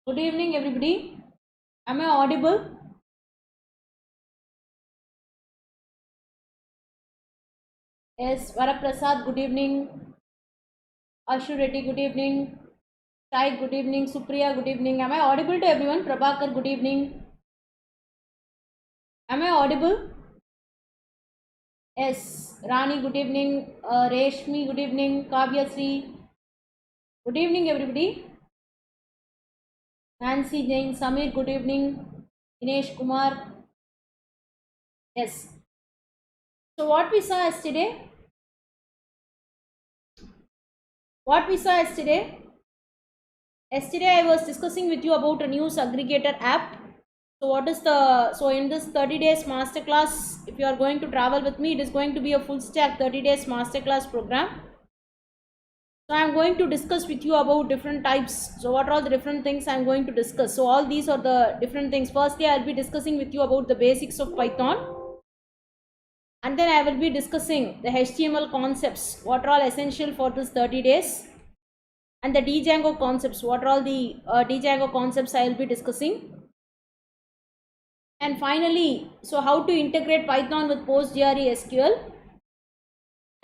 Good evening, everybody. Am I audible? Yes, Varaprasad, good evening. Ashu Reddy, good evening. Sai, good evening. Supriya, good evening. Am I audible to everyone? Prabhakar, good evening. Am I audible? Yes, Rani, good evening. Reshmi, good evening. Kavya Sri, good evening, everybody. Nancy Jain, Samir, good evening. Dinesh Kumar, yes. So, what we saw yesterday? What we saw yesterday? Yesterday I was discussing with you about a news aggregator app. So in this 30 days masterclass, if you are going to travel with me, it is going to be a full stack 30 days masterclass program. So I am going to discuss with you about different types. So what are all the different things I am going to discuss? So all these are the different things. Firstly, I will be discussing with you about the basics of Python. And then I will be discussing the HTML concepts. What are all essential for this 30 days? And the Django concepts. What are all the Django concepts I will be discussing? And finally, so how to integrate Python with PostgreSQL.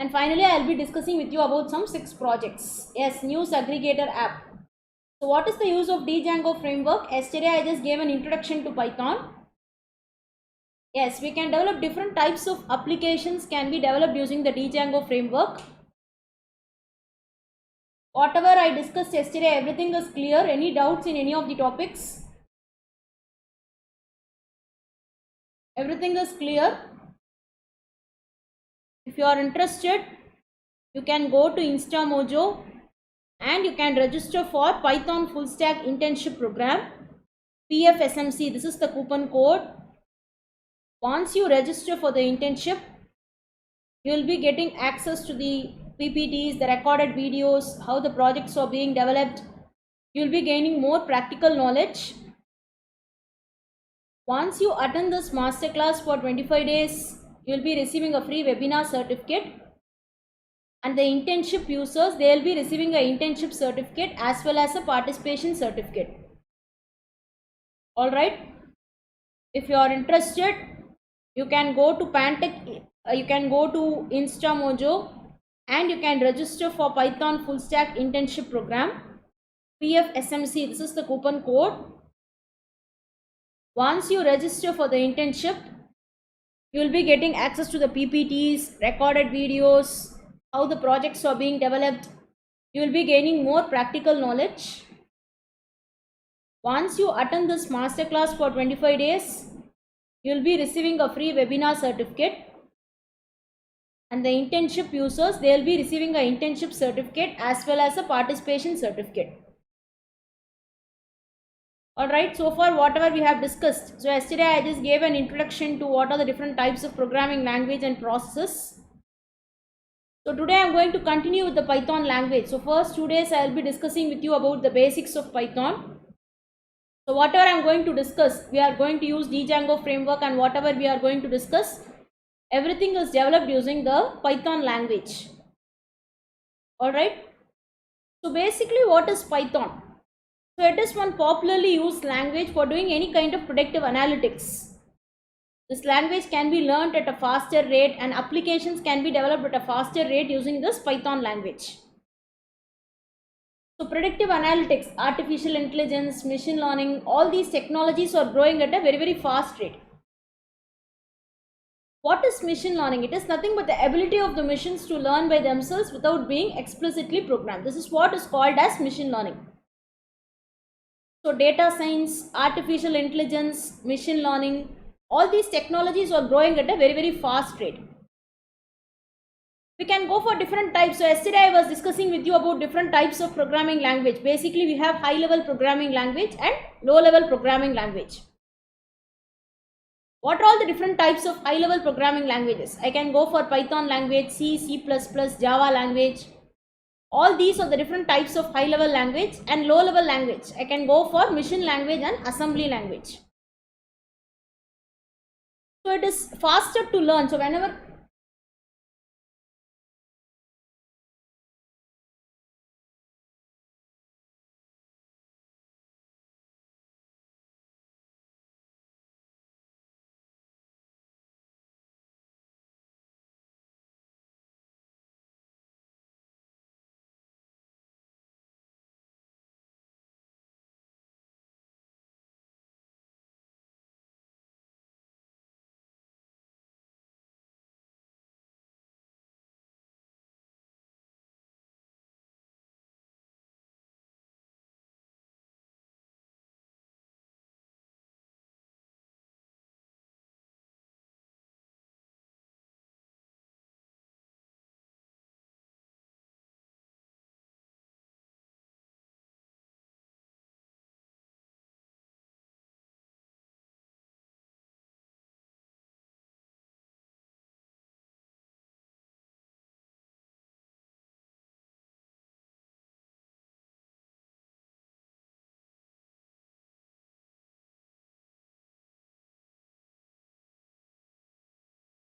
And finally, I will be discussing with you about some 6 projects. Yes, news aggregator app. So what is the use of Django framework? Yesterday I just gave an introduction to Python. Yes, we can develop different types of applications can be developed using the Django framework. Whatever I discussed yesterday, everything is clear. Any doubts in any of the topics? Everything is clear. If you are interested, you can go to InstaMojo and you can register for Python full stack internship program PFSMC. This is the coupon code. Once you register for the internship, you will be getting access to the PPTs, the recorded videos, how the projects are being developed. You will be gaining more practical knowledge. Once you attend this masterclass for 25 days, you will be receiving a free webinar certificate. And the internship users, they will be receiving an internship certificate as well as a participation certificate. All right. If you are interested, you can go to you can go to InstaMojo and you can register for Python full stack internship program PFSMC. This is the coupon code. Once you register for the internship, you will be getting access to the PPTs, recorded videos, how the projects are being developed. You will be gaining more practical knowledge. Once you attend this masterclass for 25 days, you will be receiving a free webinar certificate. And the internship users, they will be receiving an internship certificate as well as a participation certificate. Alright, so far whatever we have discussed. So yesterday I just gave an introduction to what are the different types of programming language and processes. So today I am going to continue with the Python language. So first 2 days I will be discussing with you about the basics of Python. So whatever I am going to discuss, we are going to use Django framework, and whatever we are going to discuss, everything is developed using the Python language. Alright. So basically what is Python? So it is one popularly used language for doing any kind of predictive analytics. This language can be learned at a faster rate and applications can be developed at a faster rate using this Python language. So predictive analytics, artificial intelligence, machine learning, all these technologies are growing at a very fast rate. What is machine learning? It is nothing but the ability of the machines to learn by themselves without being explicitly programmed. This is what is called as machine learning. So data science, artificial intelligence, machine learning, all these technologies are growing at a very fast rate. We can go for different types. So yesterday I was discussing with you about different types of programming language. Basically we have high level programming language and low level programming language. What are all the different types of high level programming languages? I can go for Python language, C, C++, Java language. All these are the different types of high level language. And low level language, I can go for machine language and assembly language. So it is faster to learn. So whenever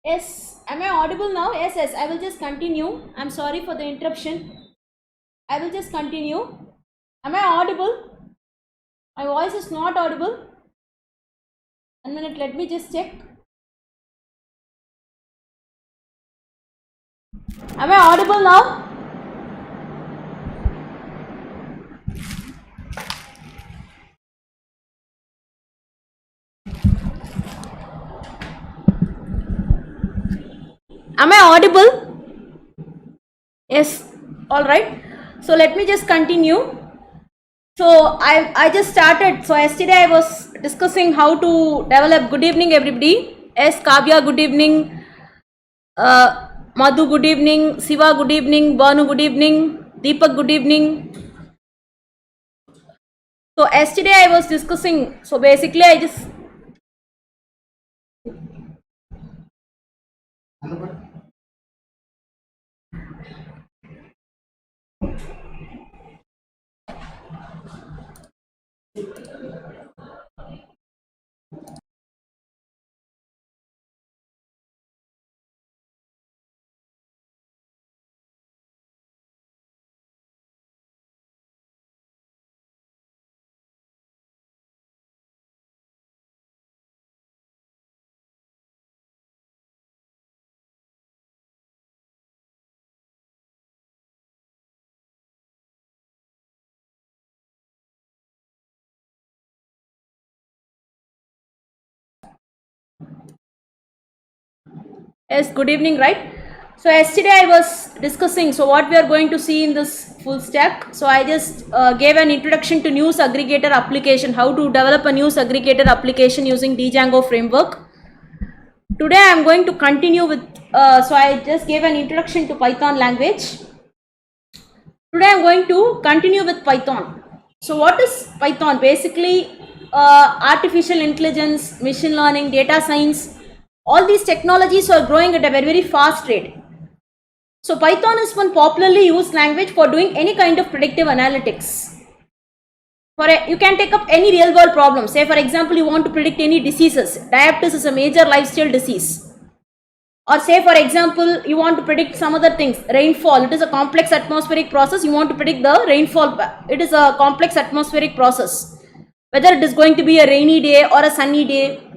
Yes, am I audible now? Yes, yes, I will just continue. I'm sorry for the interruption. I will just continue. Am I audible? My voice is not audible. 1 minute, let me just check. Am I audible now? Am I audible? Yes, all right. So let me just continue. So I just started. So yesterday I was discussing how to develop. Good evening, everybody. Yes, Kavya, good evening. Madhu, good evening. Siva, good evening. Banu, good evening. Deepak, good evening. So yesterday I was discussing. So basically I just yes, good evening, right? So yesterday I was discussing, so what we are going to see in this full stack. So I just gave an introduction to news aggregator application, how to develop a news aggregator application using Django framework. Today I am going to continue with, so I just gave an introduction to Python language. Today I am going to continue with Python. So what is Python? Basically, artificial intelligence, machine learning, data science, all these technologies are growing at a very fast rate. So Python is one popularly used language for doing any kind of predictive analytics. You can take up any real world problem. Say for example, you want to predict any diseases. Diabetes is a major lifestyle disease. Or say for example, you want to predict some other things. Rainfall, it is a complex atmospheric process. You want to predict the rainfall. It is a complex atmospheric process. Whether it is going to be a rainy day or a sunny day.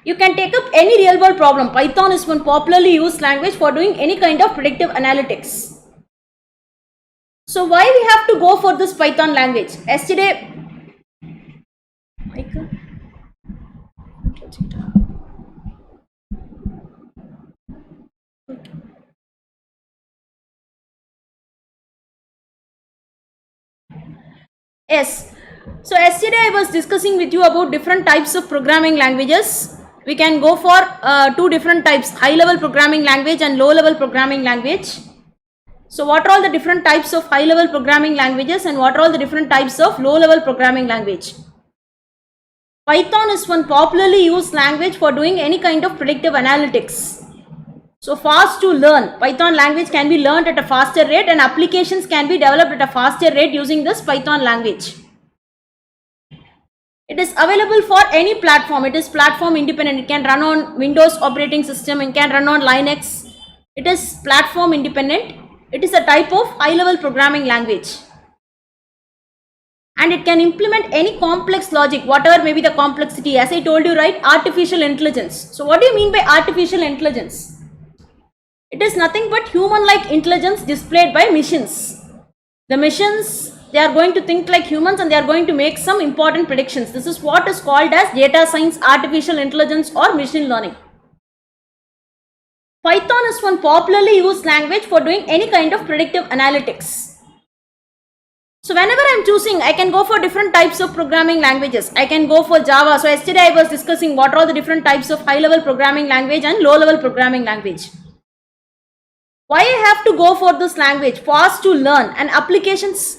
You can take up any real world problem. Python is one popularly used language for doing any kind of predictive analytics. So why we have to go for this Python language? Yesterday, Michael, yes. So yesterday I was discussing with you about different types of programming languages. We can go for two different types, high level programming language and low level programming language. So what are all the different types of high level programming languages and what are all the different types of low level programming language? Python is one popularly used language for doing any kind of predictive analytics. So fast to learn. Python language can be learned at a faster rate and applications can be developed at a faster rate using this Python language. It is available for any platform. It is platform independent. It can run on Windows operating system. It can run on Linux. It is platform independent. It is a type of high level programming language. And it can implement any complex logic, whatever may be the complexity. As I told you, right, artificial intelligence. So what do you mean by artificial intelligence? It is nothing but human-like intelligence displayed by machines. The machines, they are going to think like humans and they are going to make some important predictions. This is what is called as data science, artificial intelligence or machine learning. Python is one popularly used language for doing any kind of predictive analytics. So whenever I am choosing, I can go for different types of programming languages. I can go for Java. So yesterday I was discussing what are the different types of high level programming language and low level programming language. Why I have to go for this language? Fast to learn and applications.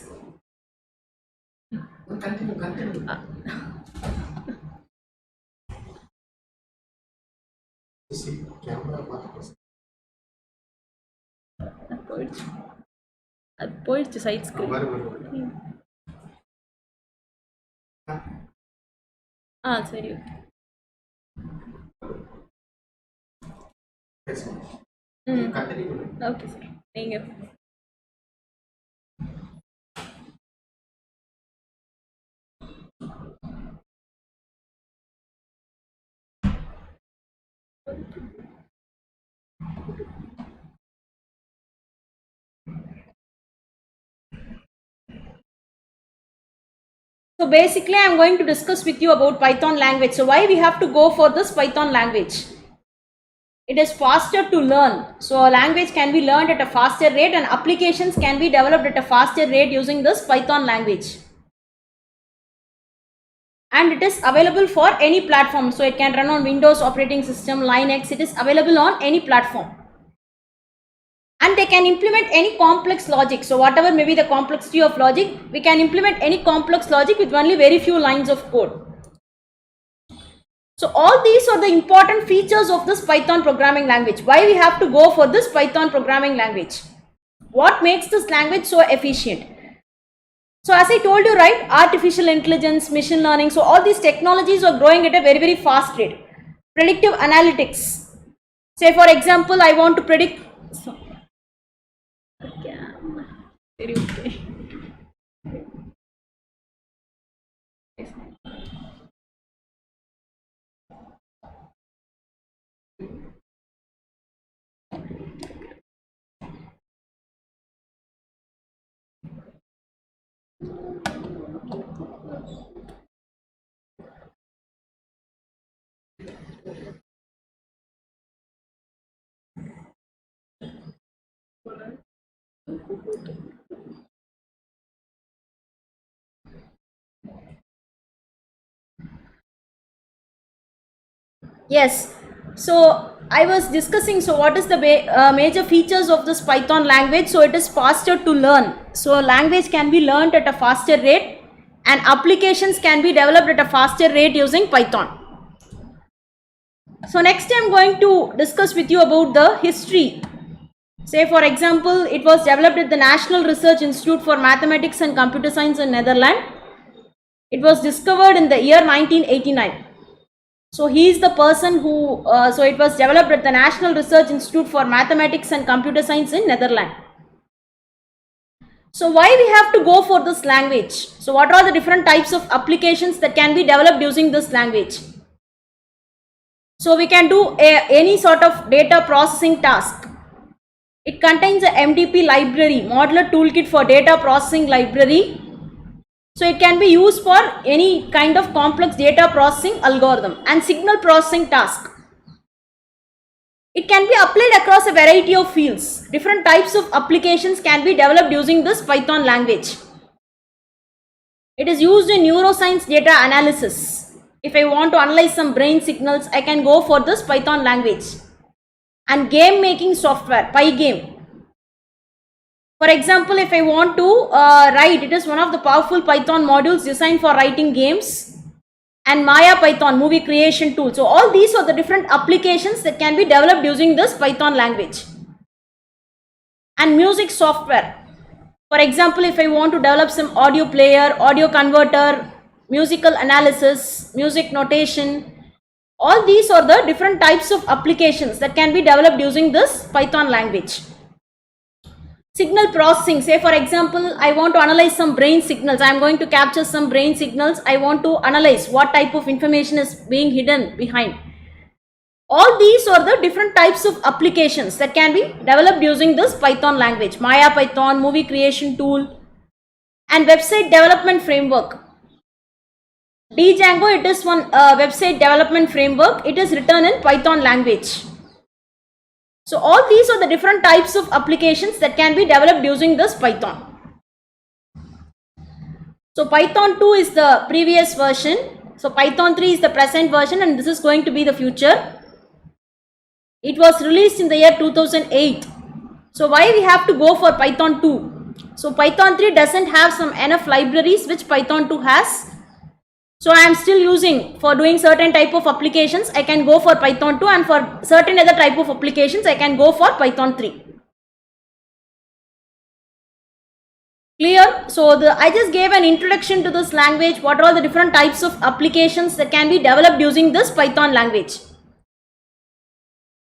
Continue. போயிடுச்சு side screen சரி Okay, sir. Thank you. So basically, I am going to discuss with you about Python language. So why we have to go for this Python language? It is faster to learn. So a language can be learned at a faster rate and applications can be developed at a faster rate using this Python language. And it is available for any platform. So it can run on Windows operating system, Linux. It is available on any platform. And they can implement any complex logic. So whatever may be the complexity of logic, we can implement any complex logic with only very few lines of code. So all these are the important features of this Python programming language. Why we have to go for this Python programming language? What makes this language so efficient? So as I told you, right, artificial intelligence, machine learning, so all these technologies are growing at a very, very fast rate. Predictive analytics. Say for example, I want to predict. Yes, so I was discussing, so what is the major features of this Python language? So it is faster to learn. So language can be learned at a faster rate and applications can be developed at a faster rate using Python. So next I am going to discuss with you about the history. Say for example, it was developed at the National Research Institute for Mathematics and Computer Science in Netherlands. It was discovered in the year 1989. So he is the person who, so it was developed at the National Research Institute for Mathematics and Computer Science in Netherlands. So why we have to go for this language? So what are the different types of applications that can be developed using this language? So we can do any sort of data processing task. It contains a MDP library, modular toolkit for data processing library. So it can be used for any kind of complex data processing algorithm and signal processing task. It can be applied across a variety of fields. Different types of applications can be developed using this Python language. It is used in neuroscience data analysis. If I want to analyze some brain signals, I can go for this Python language. And game making software, Pygame. For example, if I want to write, it is one of the powerful Python modules designed for writing games, and Maya Python movie creation tool. So all these are the different applications that can be developed using this Python language. And music software. For example, if I want to develop some audio player, audio converter, musical analysis, music notation, all these are the different types of applications that can be developed using this Python language. Signal processing, say for example, I want to analyze some brain signals. I am going to capture some brain signals. I want to analyze what type of information is being hidden behind. All these are the different types of applications that can be developed using this Python language. Maya Python, movie creation tool, and website development framework. Django, it is one website development framework. It is written in Python language. So all these are the different types of applications that can be developed using this Python. So Python 2 is the previous version. So Python 3 is the present version and this is going to be the future. It was released in the year 2008. So why we have to go for Python 2? So Python 3 doesn't have some enough libraries which Python 2 has. So I am still using for doing certain type of applications. I can go for Python 2 and for certain other type of applications I can go for Python 3. Clear? So I just gave an introduction to this language. What are the different types of applications that can be developed using this Python language?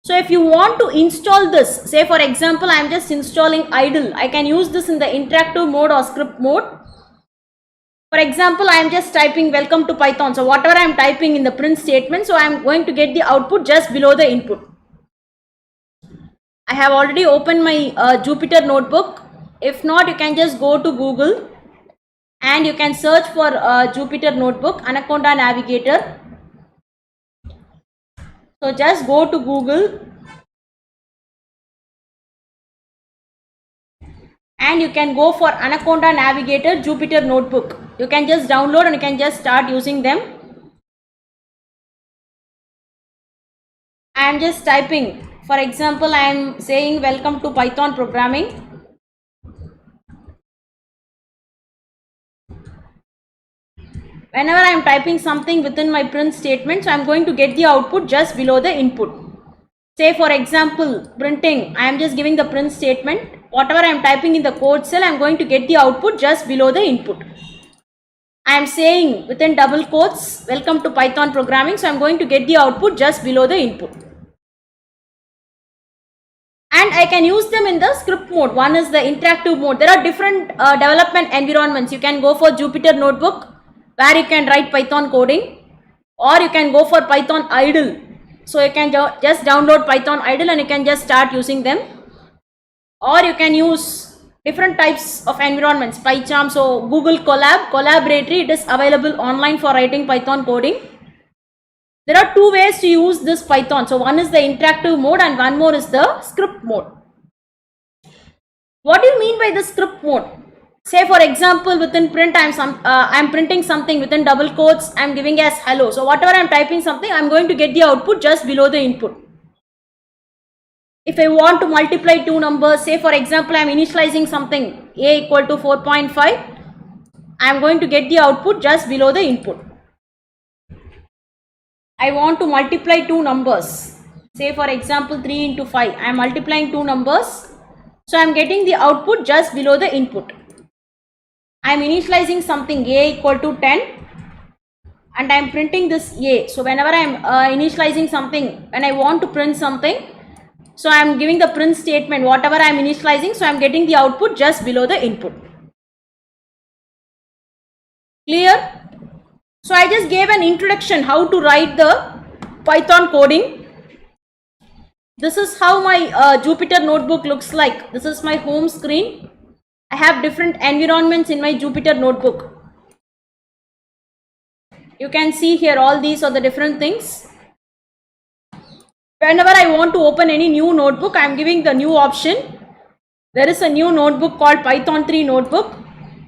So if you want to install this, say for example, I am just installing idle. I can use this in the interactive mode or script mode. For example, I am just typing welcome to Python. So whatever I am typing in the print statement, so I am going to get the output just below the input. I have already opened my Jupyter notebook. If not, you can just go to Google and you can search for Jupyter notebook Anaconda Navigator. So just go to Google and you can go for Anaconda Navigator Jupyter notebook. You can just download and you can just start using them. I am just typing. For example, I am saying welcome to Python programming. Whenever I am typing something within my print statement, so I am going to get the output just below the input. Say for example, printing, I am just giving the print statement. Whatever I am typing in the code cell, I am going to get the output just below the input. I am saying within double quotes, welcome to Python programming. So I am going to get the output just below the input. And I can use them in the script mode. One is the interactive mode. There are different development environments. You can go for Jupyter notebook where you can write Python coding, or you can go for Python idle. So you can just download Python idle and you can just start using them. Or you can use different types of environments, PyCharm. So Google Collaboratory, it is available online for writing Python coding. There are two ways to use this Python. So one is the interactive mode and one more is the script mode. What do you mean by the script mode? Say for example, within print, I am printing something within double quotes. I am giving as hello. So whatever I am typing something, I am going to get the output just below the input. If I want to multiply two numbers, say for example, I am initializing something a equal to 4.5. I am going to get the output just below the input. I want to multiply two numbers. Say for example, 3 into 5. I am multiplying two numbers. So I am getting the output just below the input. I am initializing something a equal to 10 and I am printing this a. So whenever I am initializing something, when I want to print something, so I am giving the print statement, whatever I am initializing, so I am getting the output just below the input. Clear? So I just gave an introduction how to write the Python coding. This is how my Jupyter notebook looks like. This is my home screen. I have different environments in my Jupyter notebook. You can see here all these are the different things. Whenever I want to open any new notebook, I am giving the new option. There is a new notebook called Python 3 notebook.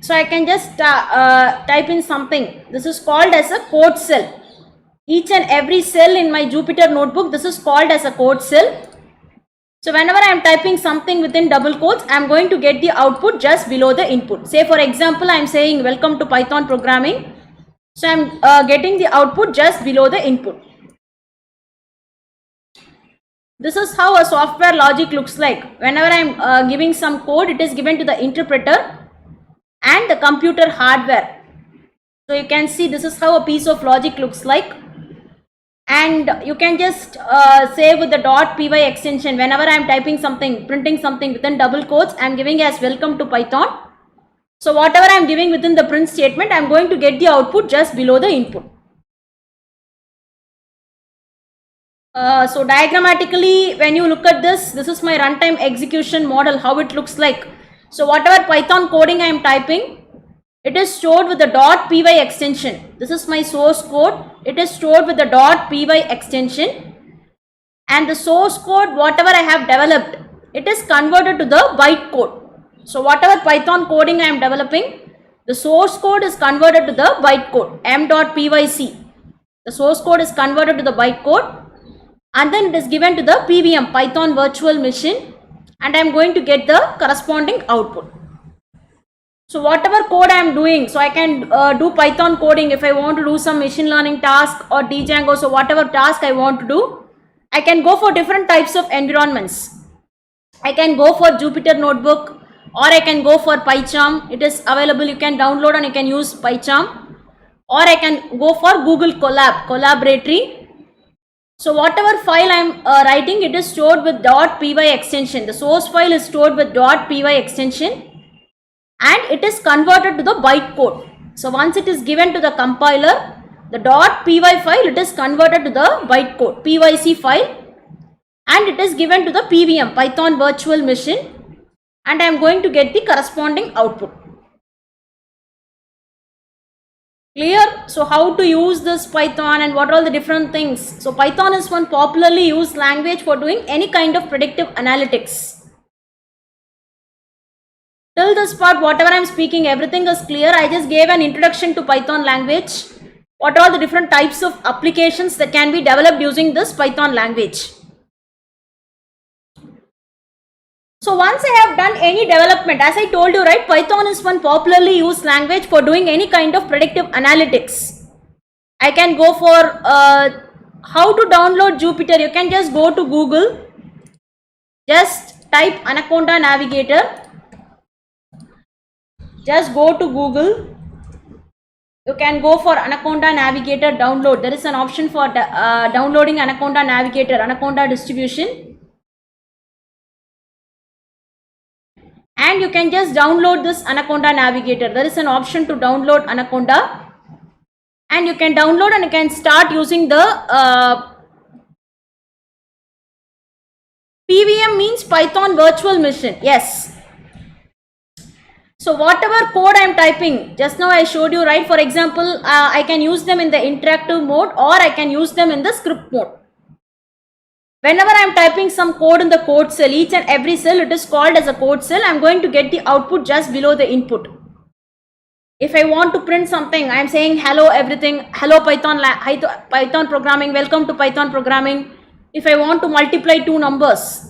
So I can just type in something. This is called as a code cell. Each and every cell in my Jupyter notebook, this is called as a code cell. So whenever I am typing something within double quotes, I am going to get the output just below the input. Say for example, I am saying welcome to Python programming. So I am getting the output just below the input. This is how a software logic looks like. Whenever I am giving some code, it is given to the interpreter and the computer hardware. So you can see this is how a piece of logic looks like. And you can just say with the .py extension, whenever I am typing something, printing something within double quotes, I am giving as welcome to Python. So whatever I am giving within the print statement, I am going to get the output just below the input. So diagrammatically, when you look at this, this is my runtime execution model, how it looks like. So whatever Python coding I am typing, it is stored with the .py extension. This is my source code. It is stored with the .py extension. And the source code, whatever I have developed, it is converted to the bytecode. So whatever Python coding I am developing, the source code is converted to the bytecode, m.pyc. The source code is converted to the bytecode and then it is given to the PVM, Python virtual machine, and I am going to get the corresponding output. So whatever code I am doing, so I can do Python coding if I want to do some machine learning task or Django. So whatever task I want to do, I can go for different types of environments. I can go for Jupyter notebook or I can go for PyCharm. It is available. You can download and you can use PyCharm. Or I can go for Google Collaboratory. So whatever file I'm writing, it is stored with .py extension. The source file is stored with .py extension and it is converted to the bytecode. So once it is given to the compiler, the .py file, it is converted to the bytecode pyc file and it is given to the PVM, Python virtual machine, and I am going to get the corresponding output. Clear? So how to use this Python and what are all the different things. So Python is one popularly used language for doing any kind of predictive analytics. Till this part, whatever I am speaking, everything is clear. I just gave an introduction to Python language. What are the different types of applications that can be developed using this Python language. So once I have done any development, as I told you, right, Python is one popularly used language for doing any kind of predictive analytics. I can go for how to download Jupyter. You can just go to Google, just type Anaconda Navigator. Just go to Google. You can go for Anaconda Navigator download. There is an option for downloading Anaconda Navigator, Anaconda distribution. And you can just download this Anaconda Navigator. There is an option to download Anaconda. And you can download and you can start using the PVM means Python virtual machine. Yes. So whatever code I am typing, just now I showed you, right? For example, I can use them in the interactive mode or I can use them in the script mode. Whenever I am typing some code in the code cell, each and every cell, it is called as a code cell. I am going to get the output just below the input. If I want to print something, I am saying hello everything, hello Python programming, welcome to Python programming. If I want to multiply two numbers,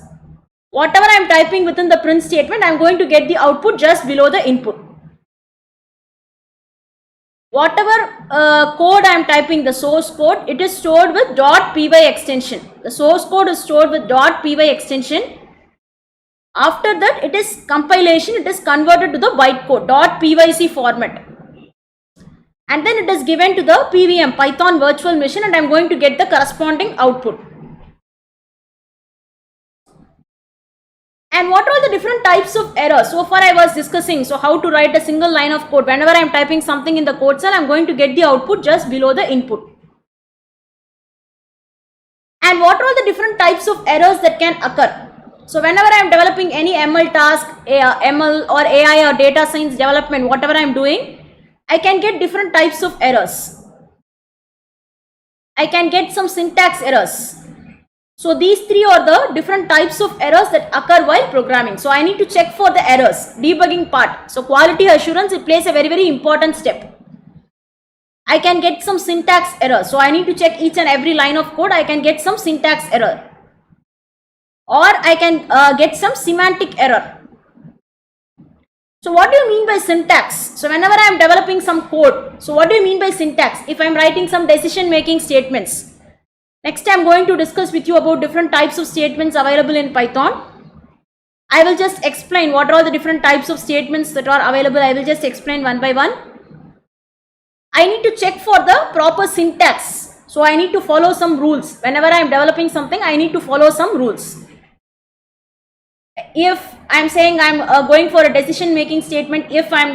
whatever I am typing within the print statement, I am going to get the output just below the input. Whatever code I am typing, the source code, it is stored with .py extension. The source code is stored with .py extension. After that, it is compilation, it is converted to the bytecode .pyc format. And then it is given to the PVM, Python virtual machine, and I am going to get the corresponding output. And what are the different types of errors? So far I was discussing, so how to write a single line of code. Whenever I am typing something in the code cell, I am going to get the output just below the input. And what are the different types of errors that can occur? So whenever I am developing any ML task, ML or AI or data science development, whatever I am doing, I can get different types of errors. I can get some syntax errors. So these three are the different types of errors that occur while programming. So I need to check for the errors, debugging part. So quality assurance, it plays a very important step. I can get some syntax error. So I need to check each and every line of code. I can get some syntax error. Or I can get some semantic error. So what do you mean by syntax? So whenever I am developing some code, so what do you mean by syntax? If I am writing some decision making statements. Next I am going to discuss with you about different types of statements available in Python. I will just explain what are all the different types of statements that are available. I will just explain one by one. I need to check for the proper syntax. So I need to follow some rules. Whenever I am developing something, I need to follow some rules. If I am saying I am going for a decision making statement, if I am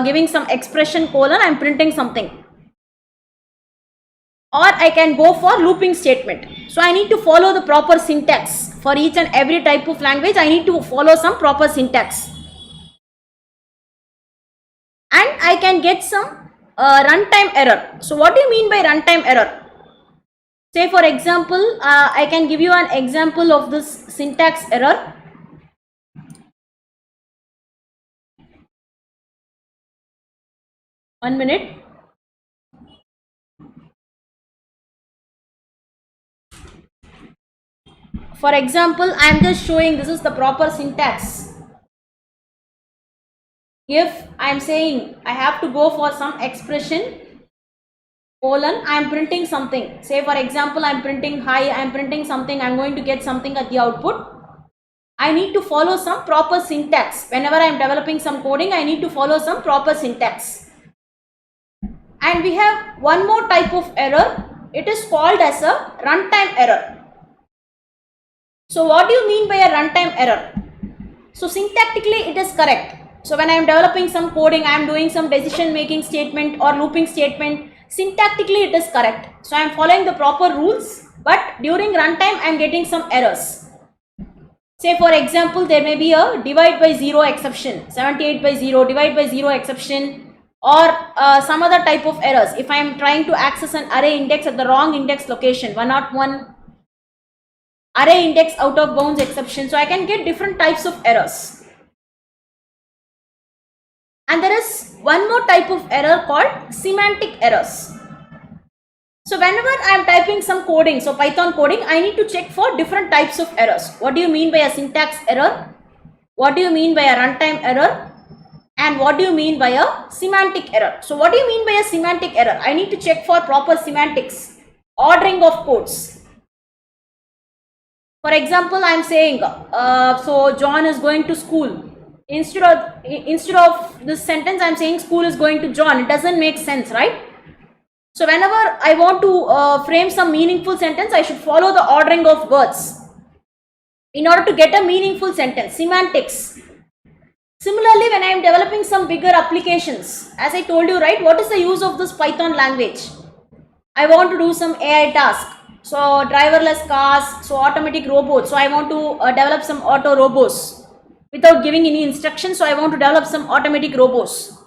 giving some expression colon, I am printing something. Or I can go for looping statement. So I need to follow the proper syntax. For each and every type of language, I need to follow some proper syntax. And I can get some runtime error. So what do you mean by runtime error? Say for example, I can give you an example of this syntax error. One minute. For example, I am just showing this is the proper syntax. If I am saying I have to go for some expression colon, I am printing something. Say for example, I am printing hi, I am printing something, I am going to get something at the output. I need to follow some proper syntax. Whenever I am developing some coding, I need to follow some proper syntax. And we have one more type of error. it is called as a runtime error. So what do you mean by a runtime error? So syntactically it is correct. So when I am developing some coding, I am doing some decision making statement or looping statement, syntactically it is correct. So I am following the proper rules, but during runtime I am getting some errors. Say for example, there may be a divide by 0 exception, 78 by 0, divide by 0 exception, or some other type of errors. If I am trying to access an array index at the wrong index location, 101, array index out of bounds exception. So I can get different types of errors. And there is one more type of error called semantic errors. So whenever I am typing some coding, so Python coding, I need to check for different types of errors. What do you mean by a syntax error? What do you mean by a runtime error? And what do you mean by a semantic error? So what do you mean by a semantic error? I need to check for proper semantics, ordering of codes. For example, I am saying, so John is going to school. Instead of this sentence, I am saying school is going to John. It doesn't make sense, right? So whenever I want to frame some meaningful sentence, I should follow the ordering of words in order to get a meaningful sentence, semantics. Similarly, when I am developing some bigger applications, as I told you, right, what is the use of this Python language? I want to do some AI task. So driverless cars, so automatic robots. So I want to develop some auto robots without giving any instructions. So I want to develop some automatic robots.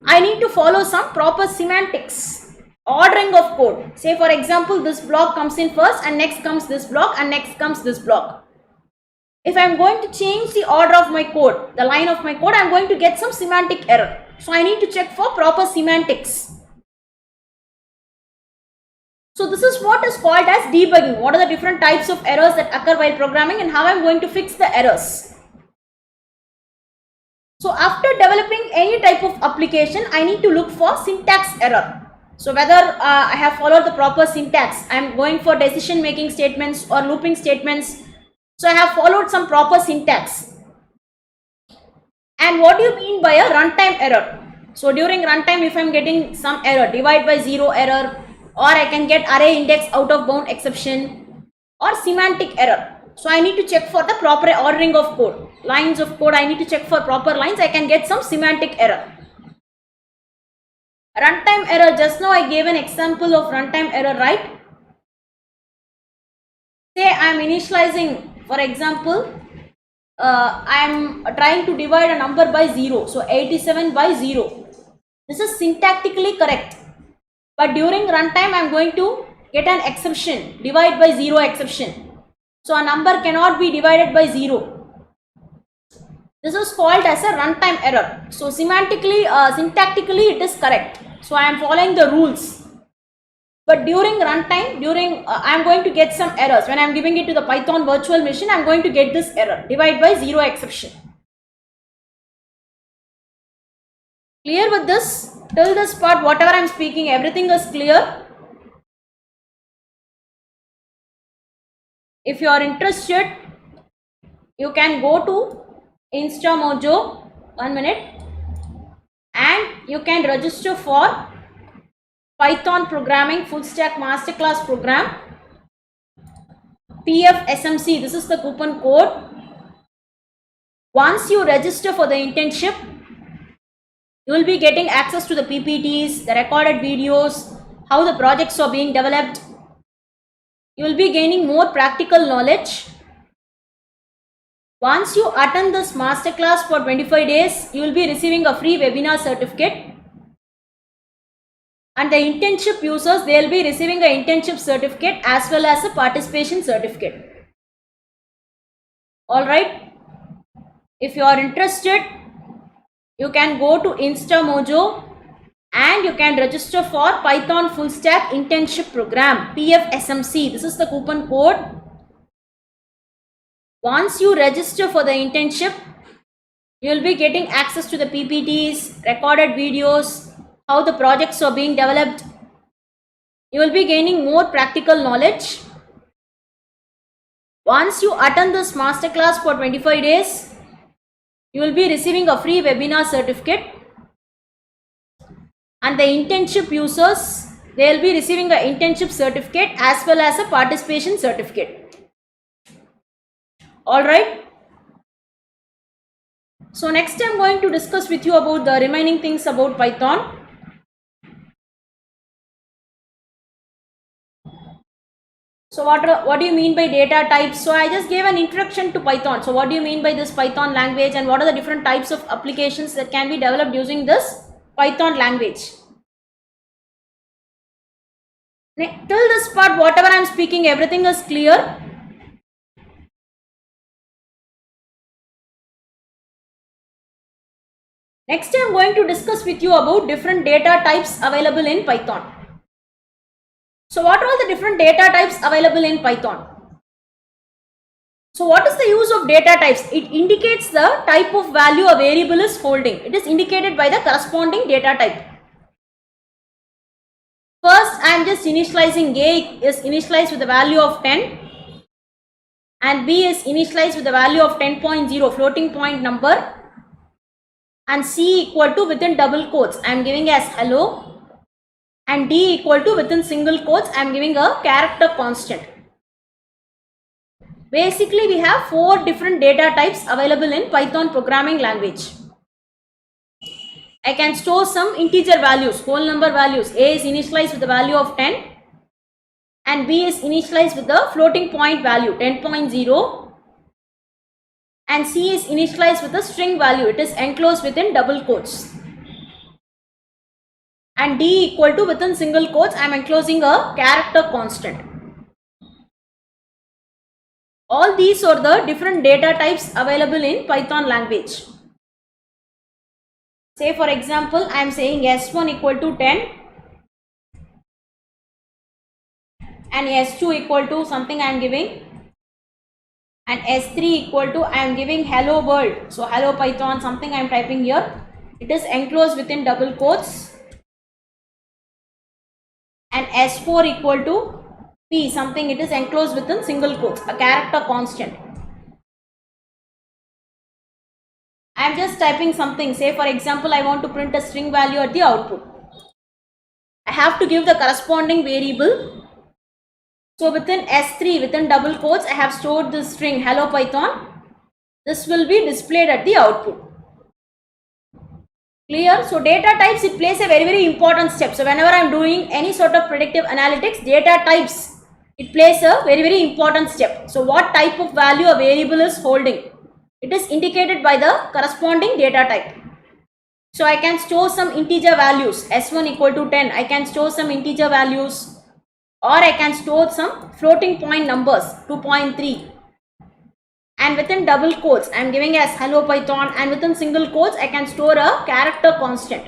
I need to follow some proper semantics, ordering of code. Say for example, this block comes in first and next comes this block and next comes this block. If I am going to change the order of my code, the line of my code, I am going to get some semantic error. So I need to check for proper semantics. So this is what is called as debugging. What are the different types of errors that occur while programming and how I am going to fix the errors. So after developing any type of application, I need to look for syntax error. So whether I have followed the proper syntax, I am going for decision making statements or looping statements. So I have followed some proper syntax. And what do you mean by a runtime error? So during runtime, if I am getting some error, divide by 0 error, or I can get array index out of bound exception, or semantic error. So I need to check for the proper ordering of code. Lines of code, I need to check for proper lines. I can get some semantic error. Runtime error, just now I gave an example of runtime error, right? Say I am initializing, for example, I am trying to divide a number by 0. So 87 by 0. This is syntactically correct. But during runtime, I am going to get an exception, divide by 0 exception. So a number cannot be divided by 0. This is called as a runtime error. So semantically, syntactically it is correct. So I am following the rules. But during runtime, I am going to get some errors. When I am giving it to the Python virtual machine, I am going to get this error, divide by 0 exception. Clear with this? Till this part, whatever I am speaking, everything is clear. If you are interested, you can go to InstaMojo, 1 minute, and you can register for Python Programming Full Stack Masterclass Program, PFSMC. This is the coupon code. Once you register for the internship, you will be getting access to the PPTs, the recorded videos, how the projects are being developed. You will be gaining more practical knowledge. Once you attend this masterclass for 25 days, you will be receiving a free webinar certificate. And the internship users, they will be receiving an internship certificate as well as a participation certificate. Alright. If you are interested, you can go to InstaMojo and you can register for Python Full Stack Internship Program, PFSMC. This is the coupon code. Once you register for the internship, you will be getting access to the PPTs, recorded videos, how the projects are being developed. You will be gaining more practical knowledge. Once you attend this masterclass for 25 days, you will be receiving a free webinar certificate. And the internship users, they will be receiving an internship certificate as well as a participation certificate. Alright. So next I am going to discuss with you about the remaining things about Python. So what do you mean by data types? So I just gave an introduction to Python. So what do you mean by this Python language, and what are the different types of applications that can be developed using this Python language? Till this part, whatever I am speaking, everything is clear. Next I am going to discuss with you about different data types available in Python. So what are the different data types available in Python? So what is the use of data types? It indicates the type of value a variable is holding. It is indicated by the corresponding data type. First, I am just initializing. A is initialized with the value of 10 and B is initialized with the value of 10.0 floating point number, and C equal to within double quotes I am giving as hello, and D equal to within single quotes I am giving a character constant. Basically, we have 4 different data types available in Python programming language. I can store some integer values, whole number values. A is initialized with the value of 10 and B is initialized with the floating point value 10.0, and C is initialized with the string value. It is enclosed within double quotes, and D equal to within single quotes I am enclosing a character constant. All these are the different data types available in Python language. Say for example, I am saying S1 equal to 10 and S2 equal to something I am giving, and S3 equal to I am giving hello world. So hello Python, something I am typing here. It is enclosed within double quotes, and S4 equal to P, something it is enclosed within single quotes, a character constant. I am just typing something. Say for example, I want to print a string value at the output. I have to give the corresponding variable. So within S3, within double quotes, I have stored the string hello Python. This will be displayed at the output. Clear? So data types, it plays a very important step. So whenever I am doing any sort of predictive analytics, data types, it plays a very important step. So what type of value a variable is holding, it is indicated by the corresponding data type. So I can store some integer values. S1 equal to 10. I can store some integer values, or I can store some floating point numbers 2.3, and within double quotes I am giving as hello Python, and within single quotes I can store a character constant.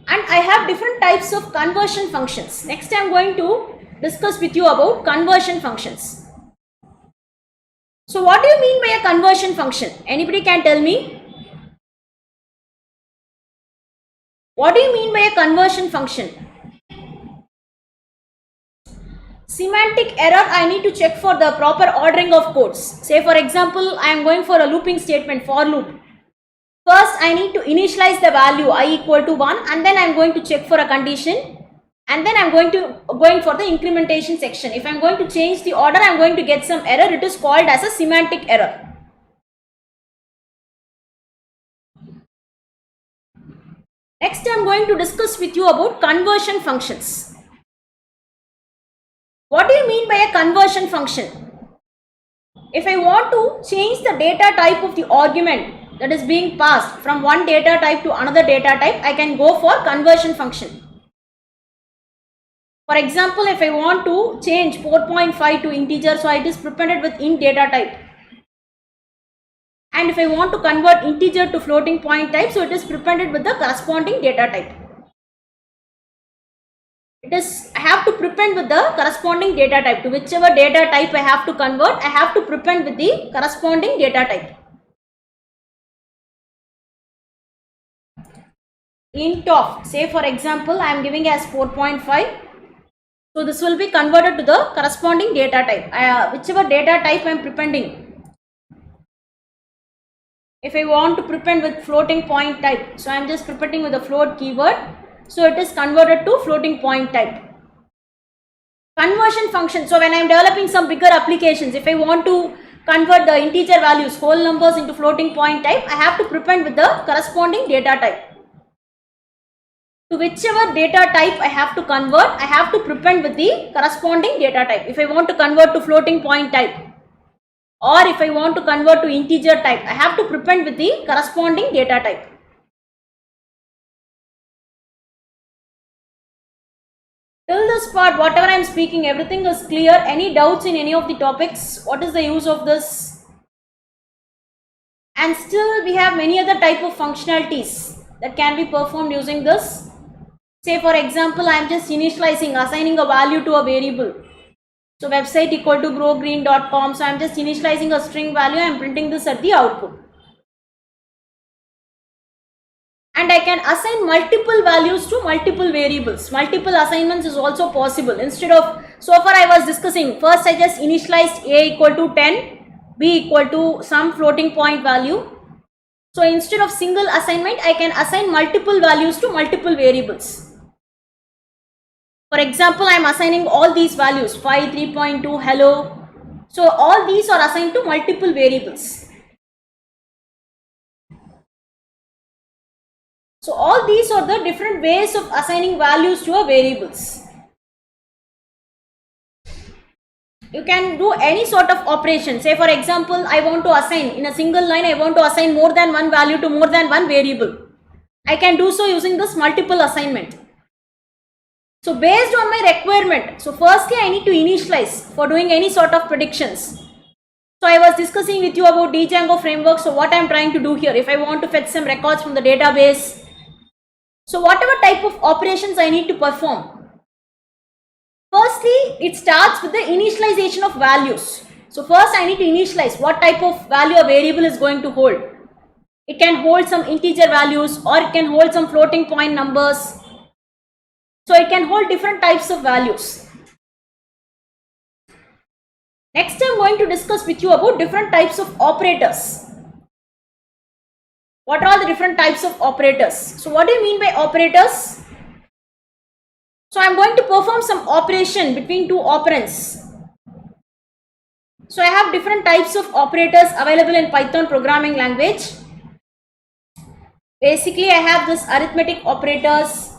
And I have different types of conversion functions. Next I am going to discuss with you about conversion functions. So what do you mean by a conversion function? Anybody can tell me? What do you mean by a conversion function? Semantic error, I need to check for the proper ordering of codes. Say for example, I am going for a looping statement, for loop. First, I need to initialize the value I equal to 1, and then I am going to check for a condition, and then I am going for the incrementation section. If I am going to change the order, I am going to get some error. It is called as a semantic error. Next, I am going to discuss with you about conversion functions. What do you mean by a conversion function? If I want to change the data type of the argument that is being passed from one data type to another data type, I can go for conversion function. For example, if I want to change 4.5 to integer, so it is prepended with int data type. And if I want to convert integer to floating point type, so it is prepended with the corresponding data type. I have to prepend with the corresponding data type. To whichever data type I have to convert, I have to prepend with the corresponding data type. Int of, say for example, I am giving as 4.5. So this will be converted to the corresponding data type. Whichever data type I am prepending. If I want to prepend with floating point type, so I am just prepping with the float keyword, so it is converted to floating point type. Conversion function, so when I am developing some bigger applications, if I want to convert the integer values, whole numbers into floating point type, I have to prepend with the corresponding data type. To whichever data type I have to convert, I have to prepend with the corresponding data type. If I want to convert to floating point type, or if I want to convert to integer type, I have to prepend with the corresponding data type. Till this part, whatever I am speaking, everything is clear. Any doubts in any of the topics? What is the use of this? And still we have many other type of functionalities that can be performed using this. Say for example, I am just initializing, assigning a value to a variable. So website equal to growgreen.com. So I am just initializing a string value. I am printing this at the output. And I can assign multiple values to multiple variables. Multiple assignments is also possible. Instead of, so far I was discussing, first I just initialized a equal to 10, b equal to some floating point value. So instead of single assignment, I can assign multiple values to multiple variables. For example, I am assigning all these values, 5, 3.2, hello. So all these are assigned to multiple variables. So all these are the different ways of assigning values to a variables. You can do any sort of operation. Say for example, I want to assign in a single line, I want to assign more than one value to more than one variable. I can do so using this multiple assignment. So based on my requirement, so firstly I need to initialize for doing any sort of predictions. So I was discussing with you about Django framework. So what I am trying to do here, if I want to fetch some records from the database, so whatever type of operations I need to perform, firstly it starts with the initialization of values. So first I need to initialize what type of value a variable is going to hold. It can hold some integer values or it can hold some floating point numbers. So it can hold different types of values. Next I am going to discuss with you about different types of operators. What are the different types of operators? So what do you mean by operators? So I am going to perform some operation between two operands. So I have different types of operators available in Python programming language. Basically I have this arithmetic operators.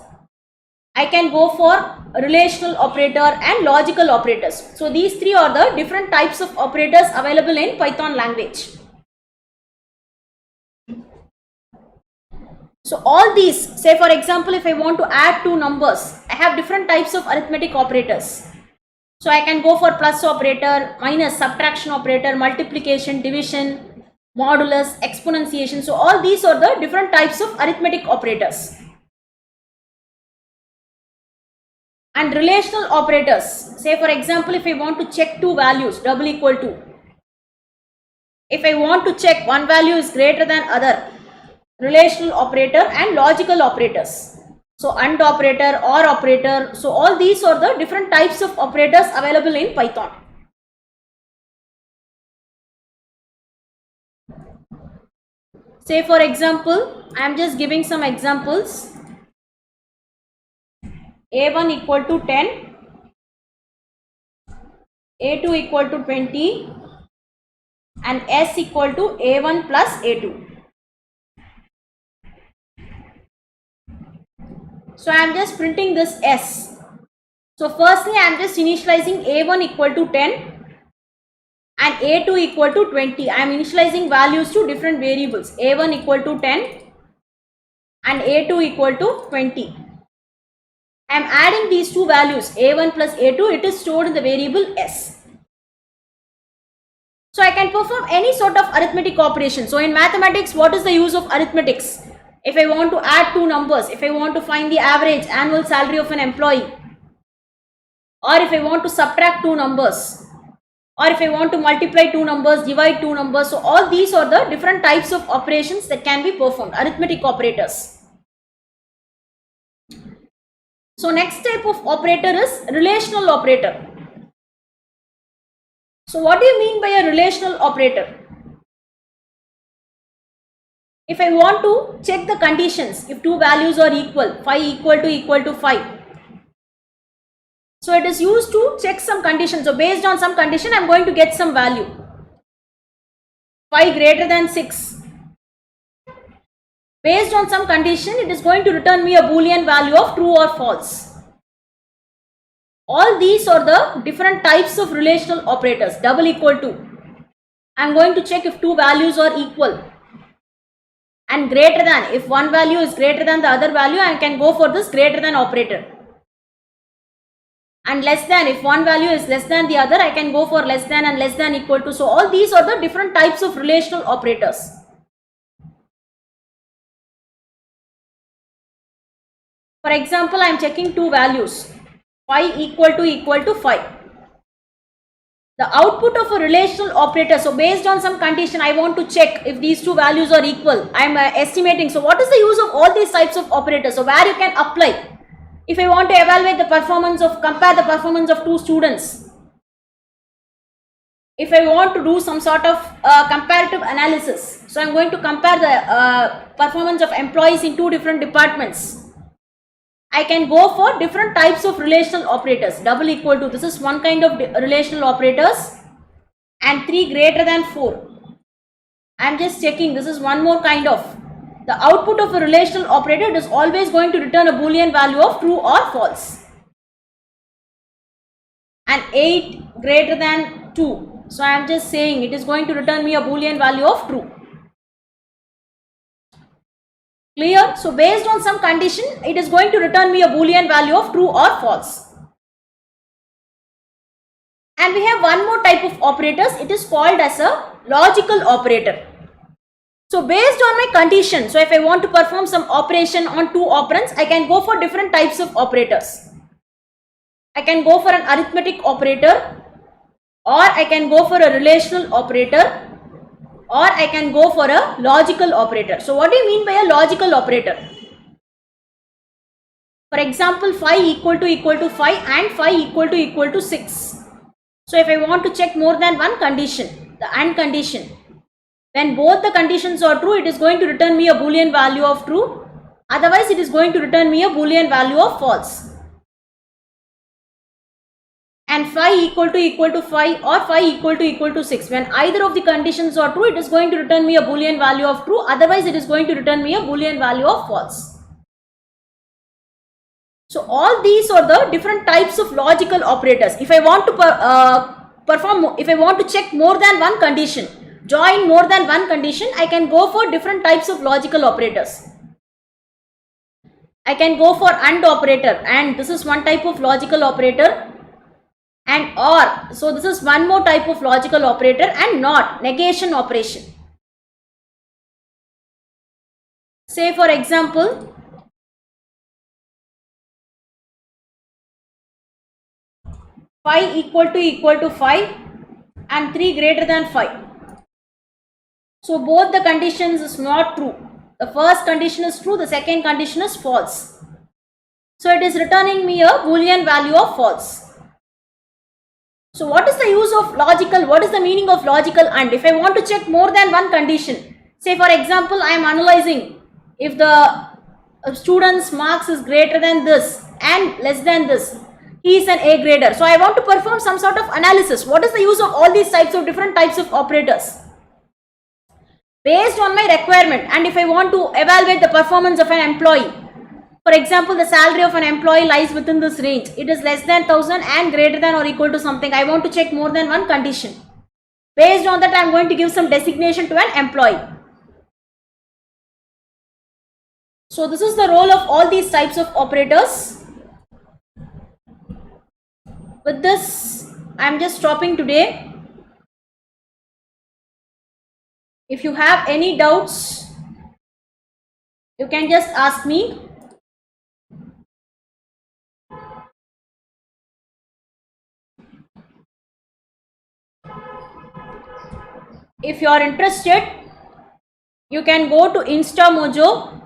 I can go for relational operator and logical operators. So these three are the different types of operators available in Python language. So all these, say for example, if I want to add two numbers, I have different types of arithmetic operators. So I can go for plus operator, minus, subtraction operator, multiplication, division, modulus, exponentiation. So all these are the different types of arithmetic operators. And relational operators, say for example, if I want to check two values, double equal to. If I want to check one value is greater than other, relational operator and logical operators. So AND operator, OR operator. So all these are the different types of operators available in Python. Say for example, I am just giving some examples. A1 equal to 10, A2 equal to 20 and S equal to A1 plus A2. So I am just printing this S. So firstly I am just initializing A1 equal to 10 and A2 equal to 20. I am initializing values to different variables. A1 equal to 10 and A2 equal to 20. I am adding these two values A1 plus A2. It is stored in the variable S. So I can perform any sort of arithmetic operation. So in mathematics, what is the use of arithmetics? If I want to add two numbers, if I want to find the average annual salary of an employee, or if I want to subtract two numbers, or if I want to multiply two numbers, divide two numbers. So all these are the different types of operations that can be performed, arithmetic operators. So next type of operator is relational operator. So what do you mean by a relational operator? If I want to check the conditions, if two values are equal, 5 equal to 5. So it is used to check some conditions. So based on some condition, I am going to get some value. 5 greater than 6. Based on some condition, it is going to return me a Boolean value of true or false. All these are the different types of relational operators. Double equal to. I am going to check if two values are equal. And greater than, if one value is greater than the other value, I can go for this greater than operator. And less than, if one value is less than the other, I can go for less than and less than equal to. So all these are the different types of relational operators. For example, I am checking two values, 5 equal to 5. The output of a relational operator, so based on some condition, I want to check if these two values are equal. I am estimating. So what is the use of all these types of operators? So where you can apply. If I want to evaluate the performance of, compare the performance of two students. If I want to do some sort of comparative analysis. So I am going to compare the performance of employees in two different departments. I can go for different types of relational operators. Double equal to, this is one kind of relational operators, and 3 greater than 4. I am just checking, this is one more kind of. The output of a relational operator is always going to return a Boolean value of true or false. And 8 greater than 2. So I am just saying it is going to return me a Boolean value of true. Clear? So based on some condition, it is going to return me a Boolean value of true or false. And we have one more type of operators. It is called as a logical operator. So based on my condition, so if I want to perform some operation on two operands, I can go for different types of operators. I can go for an arithmetic operator, or I can go for a relational operator, or I can go for a logical operator. So what do you mean by a logical operator? For example, 5 equal to 5 and 5 equal to 6. So if I want to check more than one condition, the AND condition, when both the conditions are true, it is going to return me a Boolean value of true. Otherwise, it is going to return me a Boolean value of false. And 5 equal to 5 or 5 equal to 6. When either of the conditions are true, it is going to return me a Boolean value of true. Otherwise, it is going to return me a Boolean value of false. So all these are the different types of logical operators. If I want to if I want to check more than one condition, join more than one condition, I can go for different types of logical operators. I can go for AND operator, and this is one type of logical operator. And OR, so this is one more type of logical operator. And NOT, negation operation. Say for example, phi equal to 5 and 3 greater than 5. So both the conditions is not true. The first condition is true, the second condition is false. So it is returning me a Boolean value of false. So what is the use of logical? What is the meaning of logical AND? If I want to check more than one condition, say for example, I am analyzing if the student's marks is greater than this and less than this, he is an A grader. So I want to perform some sort of analysis. What is the use of all these types of different types of operators? Based on my requirement, and if I want to evaluate the performance of an employee, for example, the salary of an employee lies within this range. It is less than 1000 and greater than or equal to something. I want to check more than one condition. Based on that, I am going to give some designation to an employee. So this is the role of all these types of operators. With this, I am just stopping today. If you have any doubts, you can just ask me. If you are interested, you can go to InstaMojo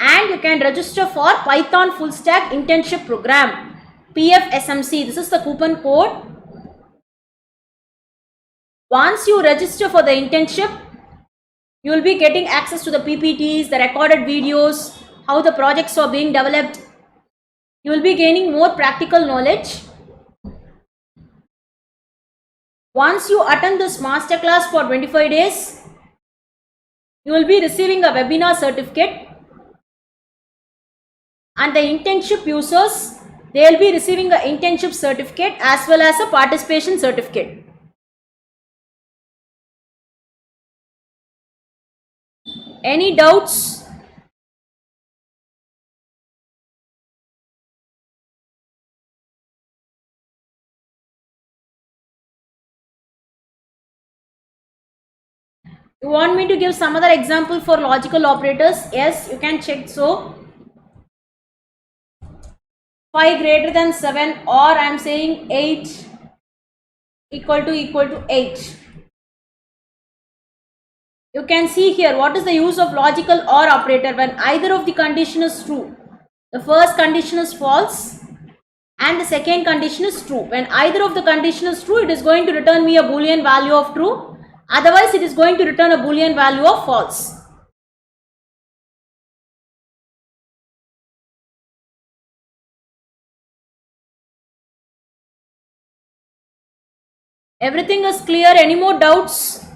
and you can register for Python Full Stack Internship Program, PFSMC. This is the coupon code. Once you register for the internship, You will be getting access to the PPTs, the recorded videos, how the projects are being developed. You will be gaining more practical knowledge. Once you attend this masterclass for 25 days, you will be receiving a webinar certificate, and the internship users, they will be receiving an internship certificate as well as a participation certificate. Any doubts? You want me to give some other example for logical operators? Yes, you can check. So 5 greater than 7, or I am saying 8 equal to 8. You can see here what is the use of logical or operator when either of the condition is true. The first condition is false and the second condition is true. When either of the condition is true, it is going to return me a boolean value of true. Otherwise, it is going to return a boolean value of false. Everything is clear. Any more doubts?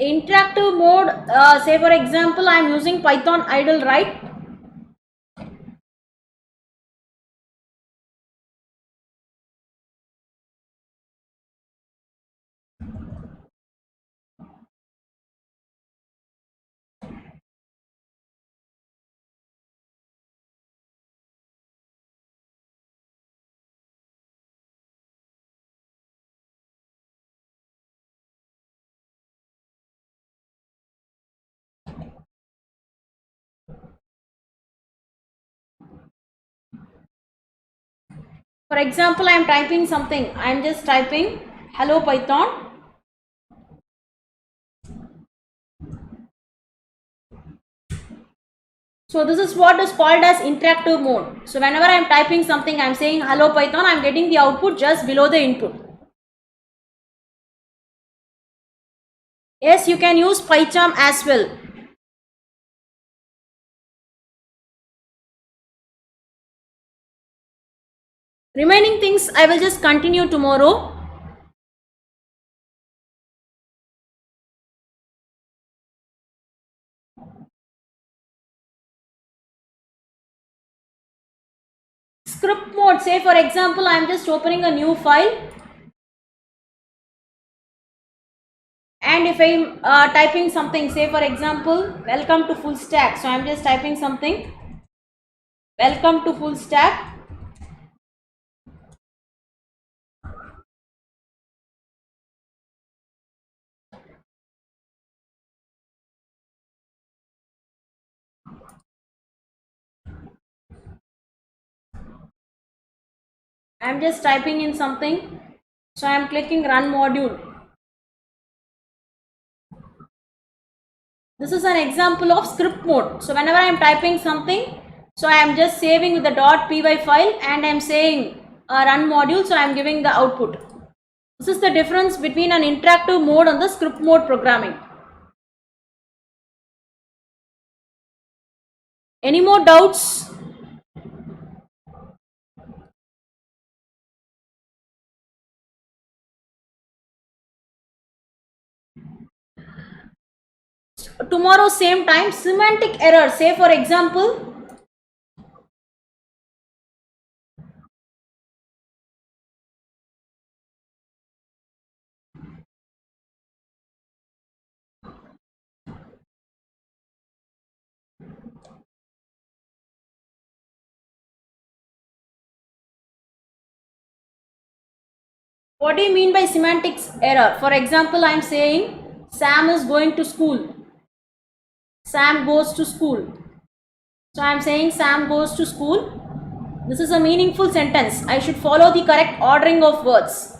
Interactive mode, say for example, I am using Python idle, right? For example, I am typing something. I am just typing hello Python. So this is what is called as interactive mode. So whenever I am typing something, I am saying hello Python, I am getting the output just below the input. Yes, you can use PyCharm as well. Remaining things I will just continue tomorrow. Script mode, say for example, I am just opening a new file. And if I am typing something, say for example, welcome to full stack. So I am just typing something, welcome to full stack. I am just typing in something. So I am clicking run module. This is an example of script mode. So whenever I am typing something, so I am just saving with the .py file and I am saying run module. So I am giving the output. This is the difference between an interactive mode and the script mode programming. Any more doubts? Tomorrow same time, semantic error. Say for example, what do you mean by semantics error? For example, I am saying Sam is going to school. Sam goes to school. So I am saying Sam goes to school. This is a meaningful sentence. I should follow the correct ordering of words.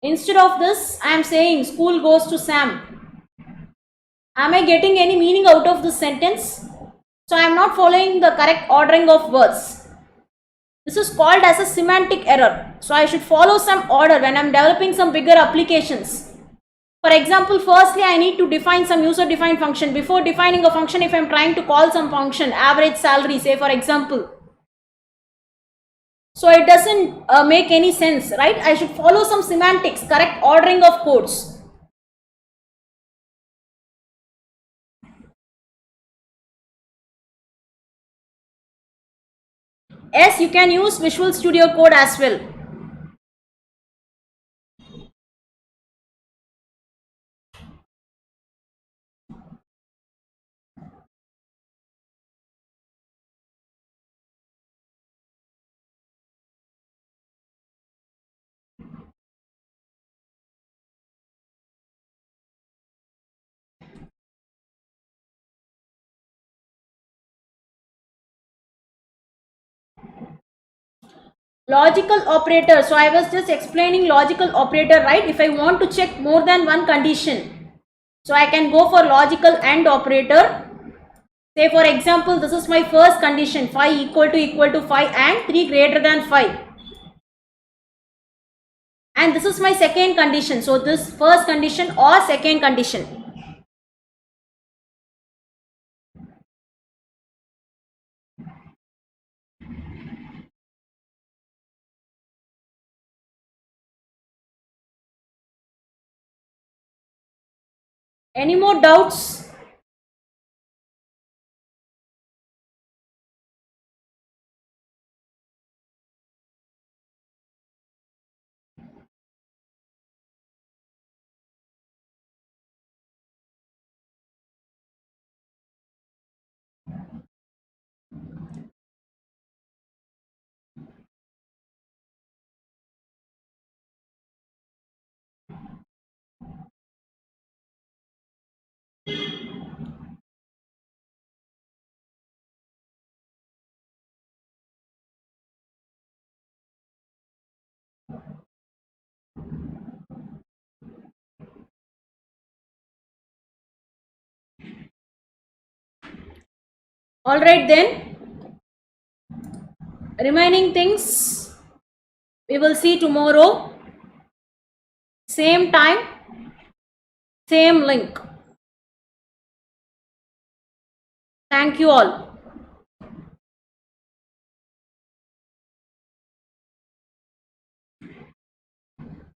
Instead of this, I am saying school goes to Sam. Am I getting any meaning out of this sentence? So I am not following the correct ordering of words. This is called as a semantic error. So I should follow some order when I am developing some bigger applications. For example, firstly I need to define some user defined function. Before defining a function, if I am trying to call some function, average salary, say for example, so it doesn't make any sense, right? I should follow some semantics, correct ordering of codes. Yes, you can use Visual Studio Code as well. Logical operator. So I was just explaining logical operator, right? If I want to check more than one condition, so I can go for logical AND operator. Say for example, this is my first condition, 5 equal to 5 and 3 greater than 5. And this is my second condition. So this first condition or second condition. Any more doubts? All right then. Remaining things we will see tomorrow. Same time, same link. Thank you all.